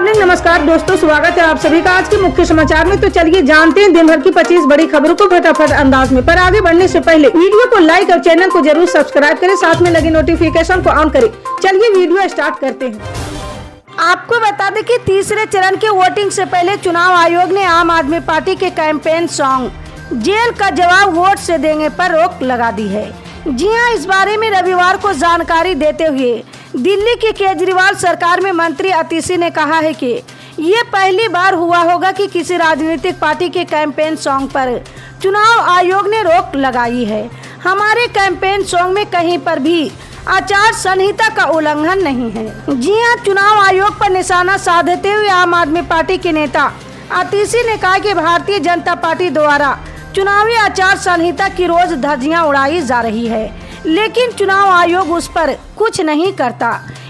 Morning. नमस्कार दोस्तों, स्वागत है आप सभी का आज के मुख्य समाचार में। तो चलिए जानते हैं दिन भर की 25 बड़ी खबरों को फटाफट अंदाज में। पर आगे बढ़ने से पहले वीडियो को लाइक और चैनल को जरूर सब्सक्राइब करें, साथ में लगे नोटिफिकेशन को ऑन करें। चलिए वीडियो स्टार्ट करते हैं। आपको बता दें कि तीसरे चरण के वोटिंग से पहले चुनाव आयोग ने आम आदमी पार्टी के कैंपेन सॉन्ग जेल का जवाब वोट से देंगे पर रोक लगा दी है। जी हां, इस बारे में रविवार को जानकारी देते हुए दिल्ली की केजरीवाल सरकार में मंत्री अतिशी ने कहा है कि ये पहली बार हुआ होगा कि किसी राजनीतिक पार्टी के कैंपेन सॉन्ग पर चुनाव आयोग ने रोक लगाई है। हमारे कैंपेन सॉन्ग में कहीं पर भी आचार संहिता का उल्लंघन नहीं है। जी हां, चुनाव आयोग पर निशाना साधते हुए आम आदमी पार्टी के नेता अतिशी ने कहा कि भारतीय जनता पार्टी द्वारा चुनावी आचार संहिता की रोज धज्जियां उड़ाई जा रही है, लेकिन चुनाव आयोग उस पर कुछ नहीं करता।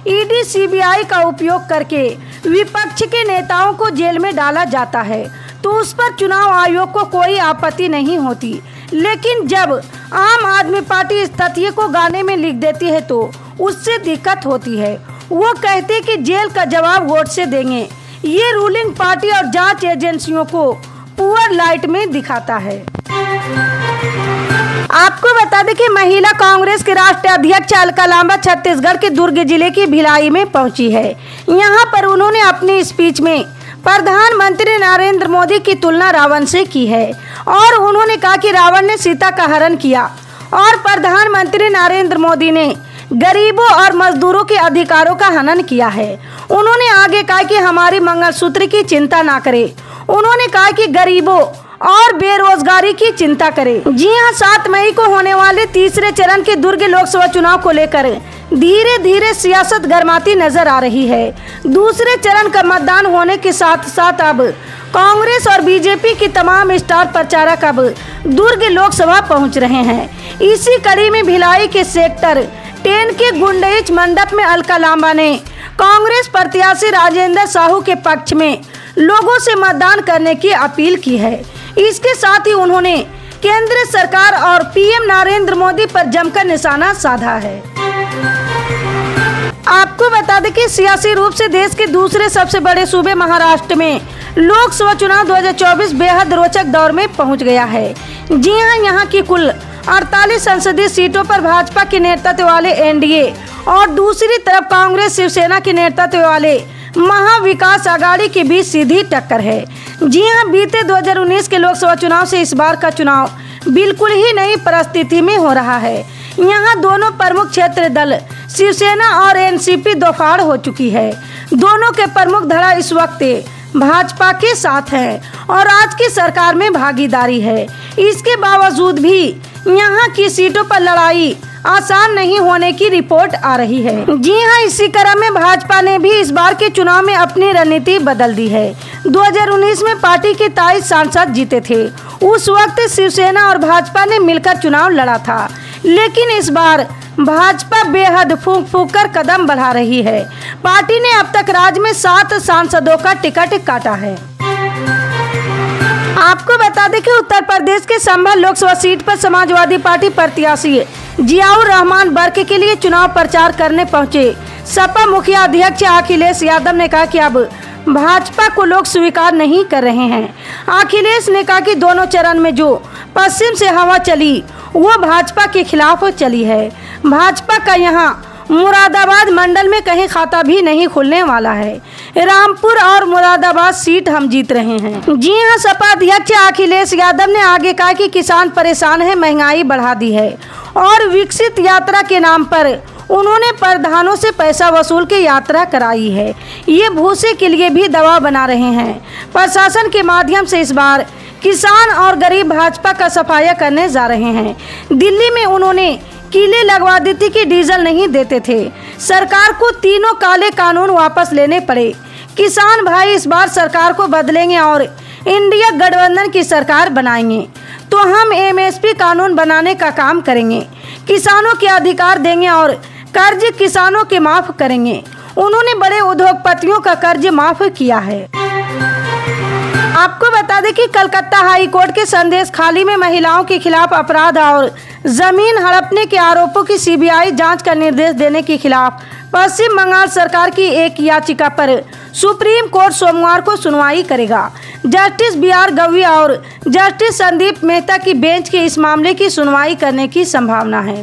ईडी सीबीआई का उपयोग करके विपक्ष के नेताओं को जेल में डाला जाता है तो उस पर चुनाव आयोग को कोई आपत्ति नहीं होती, लेकिन जब आम आदमी पार्टी इस तथ्य को गाने में लिख देती है तो उससे दिक्कत होती है। वो कहते कि जेल का जवाब वोट से देंगे। ये रूलिंग पार्टी और जांच एजेंसियों को पुअर लाइट में दिखाता है। आपको बता दें कि महिला कांग्रेस के राष्ट्रीय अध्यक्ष अलका लांबा छत्तीसगढ़ के दुर्ग जिले की भिलाई में पहुंची है। यहां पर उन्होंने अपनी स्पीच में प्रधानमंत्री नरेंद्र मोदी की तुलना रावण से की है और उन्होंने कहा कि रावण ने सीता का हरण किया और प्रधानमंत्री नरेंद्र मोदी ने गरीबों और मजदूरों के अधिकारों का हनन किया है। उन्होंने आगे कहा कि हमारी मंगलसूत्र की चिंता ना करें। उन्होंने कहा कि गरीबों और बेरोजगारी की चिंता करें। जी हां, 7 मई को होने वाले तीसरे चरण के दुर्ग लोकसभा चुनाव को लेकर धीरे धीरे सियासत गर्माती नजर आ रही है। दूसरे चरण का मतदान होने के साथ साथ अब कांग्रेस और बीजेपी की तमाम स्टार प्रचारक अब दुर्ग लोकसभा पहुंच रहे हैं। इसी कड़ी में भिलाई के सेक्टर 10 के गुंडईच मंडप में अलका लांबा ने कांग्रेस प्रत्याशी राजेंद्र साहू के पक्ष में लोगों से मतदान करने की अपील की है। इसके साथ ही उन्होंने केंद्र सरकार और पीएम नरेंद्र मोदी पर जमकर निशाना साधा है। आपको बता दें कि सियासी रूप से देश के दूसरे सबसे बड़े सूबे महाराष्ट्र में लोकसभा चुनाव 2024 बेहद रोचक दौर में पहुंच गया है। जी हां, यहां की कुल 48 संसदीय सीटों पर भाजपा के नेतृत्व वाले एनडीए और दूसरी तरफ कांग्रेस शिवसेना के नेतृत्व वाले महाविकास आघाड़ी के बीच सीधी टक्कर है। जी हां, बीते 2019 के लोकसभा चुनाव से इस बार का चुनाव बिल्कुल ही नई परिस्थिति में हो रहा है। यहां दोनों प्रमुख क्षेत्र दल शिवसेना और एनसीपी दोफाड़ हो चुकी है। दोनों के प्रमुख धड़ा इस वक्त भाजपा के साथ है और आज की सरकार में भागीदारी है। इसके बावजूद भी यहाँ की सीटों पर लड़ाई आसान नहीं होने की रिपोर्ट आ रही है। जी हां, इसी क्रम में भाजपा ने भी इस बार के चुनाव में अपनी रणनीति बदल दी है। 2019 में पार्टी के 23 सांसद जीते थे। उस वक्त शिवसेना और भाजपा ने मिलकर चुनाव लड़ा था, लेकिन इस बार भाजपा बेहद फूंक फूंक कर कदम बढ़ा रही है। पार्टी ने अब तक राज्य में 7 सांसदों का टिकट काटा है। आपको बता दें कि उत्तर प्रदेश के संभल लोकसभा सीट पर समाजवादी पार्टी प्रत्याशी जियाउर रहमान वर्क के लिए चुनाव प्रचार करने पहुंचे सपा मुखिया अध्यक्ष अखिलेश यादव ने कहा कि अब भाजपा को लोग स्वीकार नहीं कर रहे हैं। अखिलेश ने कहा कि दोनों चरण में जो पश्चिम से हवा चली वो भाजपा के खिलाफ चली है। भाजपा का यहाँ मुरादाबाद मंडल में कहीं खाता भी नहीं खुलने वाला है। रामपुर और मुरादाबाद सीट हम जीत रहे हैं। जी हां, सपा अध्यक्ष अखिलेश यादव ने आगे कहा कि किसान परेशान है, महंगाई बढ़ा दी है और विकसित यात्रा के नाम पर उन्होंने प्रधानों से पैसा वसूल के यात्रा कराई है। ये भूसे के लिए भी दबाव बना रहे हैं। प्रशासन के माध्यम से इस बार किसान और गरीब भाजपा का सफाया करने जा रहे हैं। दिल्ली में उन्होंने कीले लगवा दी थी कि डीजल नहीं देते थे। सरकार को तीनों काले कानून वापस लेने पड़े। किसान भाई इस बार सरकार को बदलेंगे और इंडिया गठबंधन की सरकार बनाएंगे तो हम एमएसपी कानून बनाने का काम करेंगे, किसानों के अधिकार देंगे और कर्ज किसानों के माफ करेंगे। उन्होंने बड़े उद्योगपतियों का कर्ज माफ किया है। आपको बता दें कि कलकत्ता हाई कोर्ट के संदेश खाली में महिलाओं के खिलाफ अपराध और जमीन हड़पने के आरोपों की सीबीआई जांच का निर्देश देने के खिलाफ पश्चिम बंगाल सरकार की एक याचिका पर सुप्रीम कोर्ट सोमवार को सुनवाई करेगा। Justice B R. गवई और जस्टिस संदीप मेहता की बेंच के इस मामले की सुनवाई करने की संभावना है।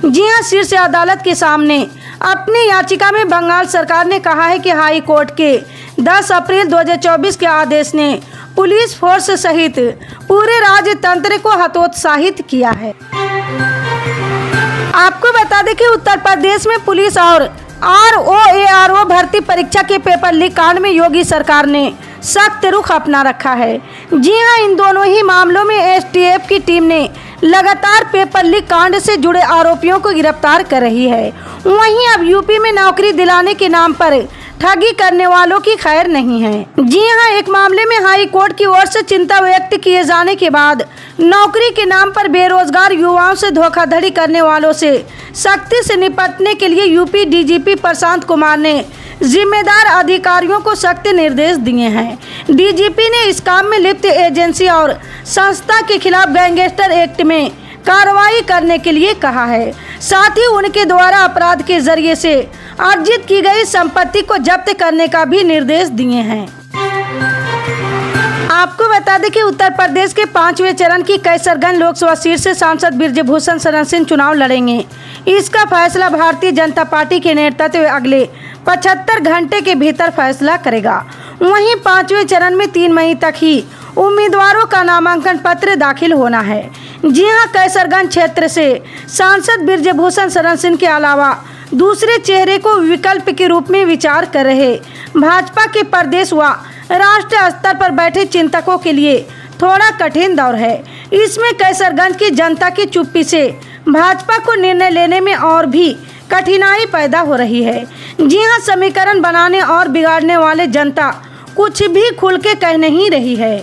जी हां, शीर्ष अदालत के सामने अपनी याचिका में बंगाल सरकार ने कहा है कि हाई कोर्ट के 10 अप्रैल 2024 के आदेश ने पुलिस फोर्स सहित पूरे राज्य तंत्र को हतोत्साहित किया है। आपको बता दें कि उत्तर प्रदेश में पुलिस और ROARO भर्ती परीक्षा के पेपर लीक कांड में योगी सरकार ने सख्त रुख अपना रखा है। जी हां, इन दोनों ही मामलों में STF की टीम ने लगातार पेपर लीक कांड से जुड़े आरोपियों को गिरफ्तार कर रही है। वहीं अब यूपी में नौकरी दिलाने के नाम पर ठगी करने वालों की खैर नहीं है। जी हां, एक मामले में हाई कोर्ट की ओर से चिंता व्यक्त किए जाने के बाद नौकरी के नाम पर बेरोजगार युवाओं से धोखाधड़ी करने वालों से सख्ती से निपटने के लिए यूपी DGP प्रशांत कुमार ने जिम्मेदार अधिकारियों को सख्त निर्देश दिए हैं। DGP ने इस काम में लिप्त एजेंसी और संस्था के खिलाफ गैंगस्टर एक्ट में कार्रवाई करने के लिए कहा है। साथ ही उनके द्वारा अपराध के जरिए से अर्जित की गई संपत्ति को जब्त करने का भी निर्देश दिए हैं। आपको बता दें कि उत्तर प्रदेश के 5वें चरण की कैसरगंज लोकसभा सीट से सांसद बृजभूषण शरण सिंह चुनाव लड़ेंगे। इसका फैसला भारतीय जनता पार्टी के नेतृत्व में अगले 75 घंटे के भीतर फैसला करेगा। वहीं 5वें चरण में 3 मई तक ही उम्मीदवारों का नामांकन पत्र दाखिल होना है। जी हां, कैसरगंज क्षेत्र से सांसद बृजभूषण शरण सिंह के अलावा दूसरे चेहरे को विकल्प के रूप में विचार कर रहे भाजपा के प्रदेश व राष्ट्रीय स्तर पर बैठे चिंतकों के लिए थोड़ा कठिन दौर है। इसमें कैसरगंज की जनता की चुप्पी से भाजपा को निर्णय लेने में और भी कठिनाई पैदा हो रही है। जी हां, समीकरण बनाने और बिगाड़ने वाले जनता कुछ भी खुल के कह नहीं रही है।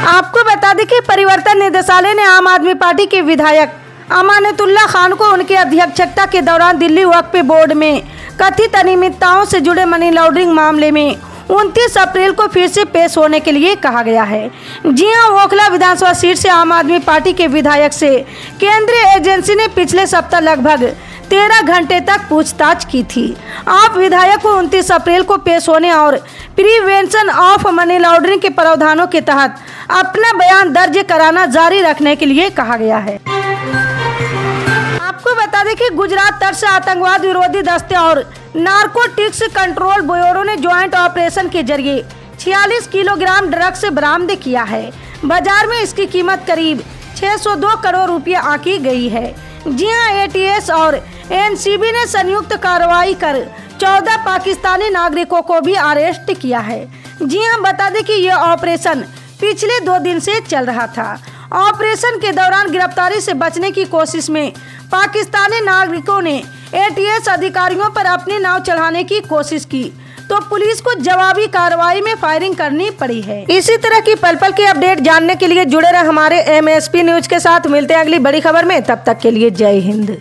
आपको बता दें कि परिवर्तन निदेशालय ने आम आदमी पार्टी के विधायक अमानतुल्लाह खान को उनकी अध्यक्षता के दौरान दिल्ली वक्फ बोर्ड में कथित अनियमितताओं से जुड़े मनी लॉन्ड्रिंग मामले में 29 अप्रैल को फिर से पेश होने के लिए कहा गया है। जी हां, ओखला विधानसभा सीट से आम आदमी पार्टी के विधायक से केंद्रीय एजेंसी ने पिछले सप्ताह लगभग 13 घंटे तक पूछताछ की थी। आप विधायक को 29 अप्रैल को पेश होने और प्रिवेंशन ऑफ मनी लॉन्ड्रिंग के प्रावधानों के तहत अपना बयान दर्ज कराना जारी रखने के लिए कहा गया है। आपको बता दें कि गुजरात तट से आतंकवाद विरोधी दस्ते और नारकोटिक्स कंट्रोल ब्यूरो ने ज्वाइंट ऑपरेशन के जरिए 46 किलोग्राम ड्रग्स बरामद किया है। बाजार में इसकी कीमत करीब 602 करोड़ रुपया आंकी गई है। जी हां, ATS और NCB ने संयुक्त कार्रवाई कर 14 पाकिस्तानी नागरिकों को भी अरेस्ट किया है। जी हां, बता दें कि यह ऑपरेशन पिछले 2 दिन से चल रहा था। ऑपरेशन के दौरान गिरफ्तारी से बचने की कोशिश में पाकिस्तानी नागरिकों ने ATS अधिकारियों पर अपनी नाव चढ़ाने की कोशिश की तो पुलिस को जवाबी कार्रवाई में फायरिंग करनी पड़ी है। इसी तरह की पल पल की अपडेट जानने के लिए जुड़े रहे हमारे MSP न्यूज के साथ। मिलते हैं अगली बड़ी खबर में, तब तक के लिए जय हिंद।